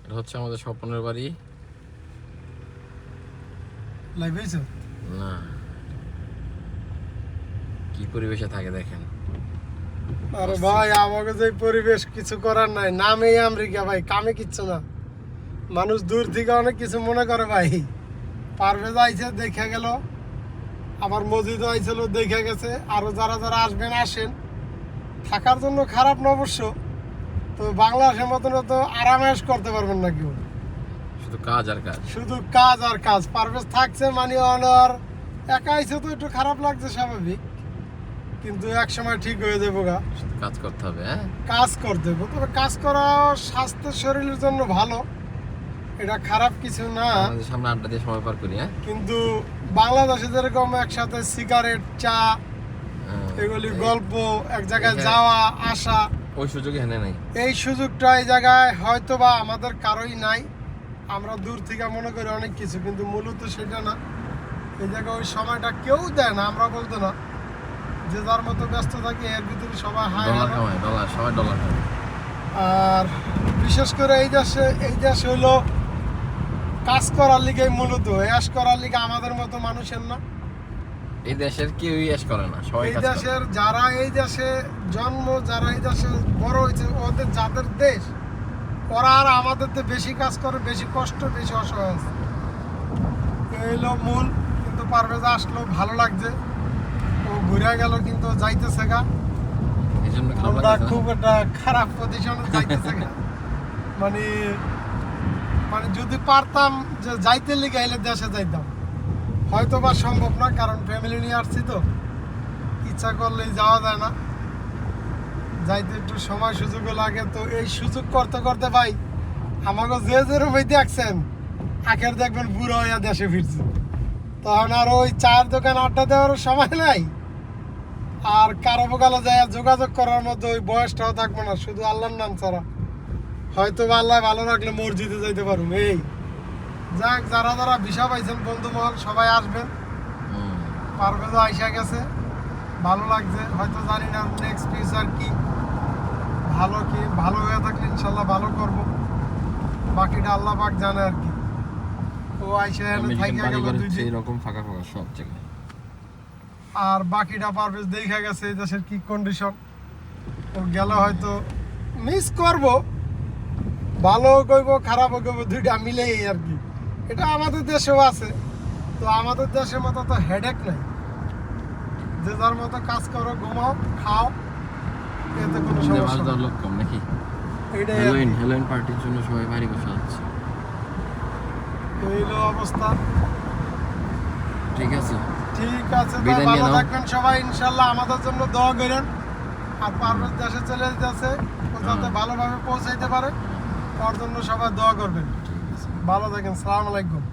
এটা হচ্ছে আমাদের স্বপ্নের বাড়ি। লাইভ হয়েছে না, কি পরিবেশে থাকে দেখেন। আরে ভাই আমাকে যে পরিবেশ কিছু করার নাই, নামেই আমেরিকা ভাই, কামে কিচ্ছু না। মানুষ দূর থেকে অনেক কিছু মনে করে ভাই। পারভেজ আইছে দেখে গেল, আবার মসজিদও আইছিল দেখে গেছে। আরো যারা যারা আসবেন আসেন, থাকার জন্য খারাপ না অবশ্য, তো বাংলাদেশের মতন তো আরামেশ করতে পারবেন না কেউ, শুধু কাজ আর কাজ, শুধু কাজ আর কাজ। পারভেজ থাকছে মানে অনার একা আইছে তো একটু খারাপ লাগছে স্বাভাবিক, কিন্তু এক সময় ঠিক হয়ে যাবো গা। শুধু কাজ করতে হবে। হ্যাঁ, কাজ করতে হবে, তবে কাজ করা স্বাস্থ্য শরীরের জন্য ভালো, এটা খারাপ কিছু না। আমাদের সামনে আড্ডা দিয়ে সময় পার করি। হ্যাঁ, কিন্তু বাংলাদেশে যেরকম একসাথে সিগারেট, চা, এগুলি গল্প, এক জায়গায় যাওয়া আসা, ওই সুযোগ এখানে নাই। এই সুযোগটা এই জায়গায় হয়তো বা আমাদের কারোই নাই। আমরা দূর থেকে মনে করি অনেক কিছু, কিন্তু মূলত সেটা না। এই জায়গায় ওই সময়টা কেউ দেয় না, আমরা বলতে না, যে যার মতো ব্যস্ত থাকি, এর ভিতরে সবাই হায় ডলার কামায়, ডলার, সবাই ডলার কামায়। আর বিশেষ করে এই দেশ হইলো কাজ করার লিগে, মূলত অ্যাশ করার লিগে আমাদের মতো মানুষের না। এই দেশের কেউই এস করে না, সবাই এই কাজ করে। দেশের যারা এই দেশে জন্ম, যারা এই দেশে বড় হয়েছে, ওদের যাদের দেশ, ওরা আর আমাদের তো বেশি কাজ করে, বেশি কষ্ট, বেশি অসহায় আছে। এই হলো মূল। কিন্তু পারভেজ আসলো, ভালো লাগছে। ও ঘুরে গেল কিন্তু যাইতেছে গা, এই জন্য খারাপ মনটা লাগে না? খুব একটা খারাপ পজিশনে যাইতেছে গা। মানে মানে যদি পারতাম যে যাইতে লিগে এলে দেশে যাইতাম, হয়তো বা সম্ভব না, কারণ ফ্যামিলি নিয়ে আসছি তো, ইচ্ছা করলেই যাওয়া যায় না, যাইতে একটু সময় সুযোগও লাগে। তো এই সুযোগ করতে করতে ভাই আমাকে যে যেরকম দেখছেন, আখের দেখবেন বুড়ো হইয়া দেশে ফিরছে, তখন আর ওই চায়ের দোকান আড্ডা দেওয়ার সময় নাই, আর কারো বকালে যায় যোগাযোগ করার মতো ওই বয়সটাও থাকবে না, শুধু আল্লাহর নাম ছাড়া। হয়তো বা আল্লাহ ভালো রাখলে মসজিদে যাইতে পারুন। এই যাক, যারা যারা ভিসা পাইছেন বন্ধু মহল সবাই আসবেন। পারভেজও আইসা গেছে, ভালো লাগছে। হয়তো জানি না নেক্সট ফিউচার কি, ভালো কি, ভালো হয়ে থাকলে ইনশাল্লাহ ভালো করব, বাকিটা আল্লাহ পাক জানে আর কি। ও আইসা এনে থাইকা গেল 2 দিন, এইরকম ফাঁকা ফাঁকা সব জায়গায়। আর বাকিটা পারভেজ দেখা গেছে এই দেশের কি কন্ডিশন। ও গেলে হয়তো মিস করব, ভালো কইব খারাপ কইব, দুইটা মিলেই আর কি। এটা আমাদের দেশেও আছে, তো আমাদের দেশের মতো তো হেডেক নাই, যে যার মতো কাজ করো, ঘুমাও, খাও, এতে কোনো সমস্যা নেই। লোক কম নাকি? এইটাই আর কি। হ্যালোইন পার্টির জন্য সবাই বাড়ি বসে আছে। এই হলো অবস্থা। ঠিক আছে, ঠিক আছে, তো বিদায় নিয়ে ভালো নাও। থাকবেন সবাই, ইনশাল্লাহ আমাদের জন্য দোয়া করেন। আর পারভেজ দেশে চলে যেতেছে, ও যাতে ভালোভাবে পৌঁছাইতে পারে, ওর জন্য সবাই দোয়া করবেন। ঠিক আছে। ভালো থাকেন, সালাম আলাইকুম।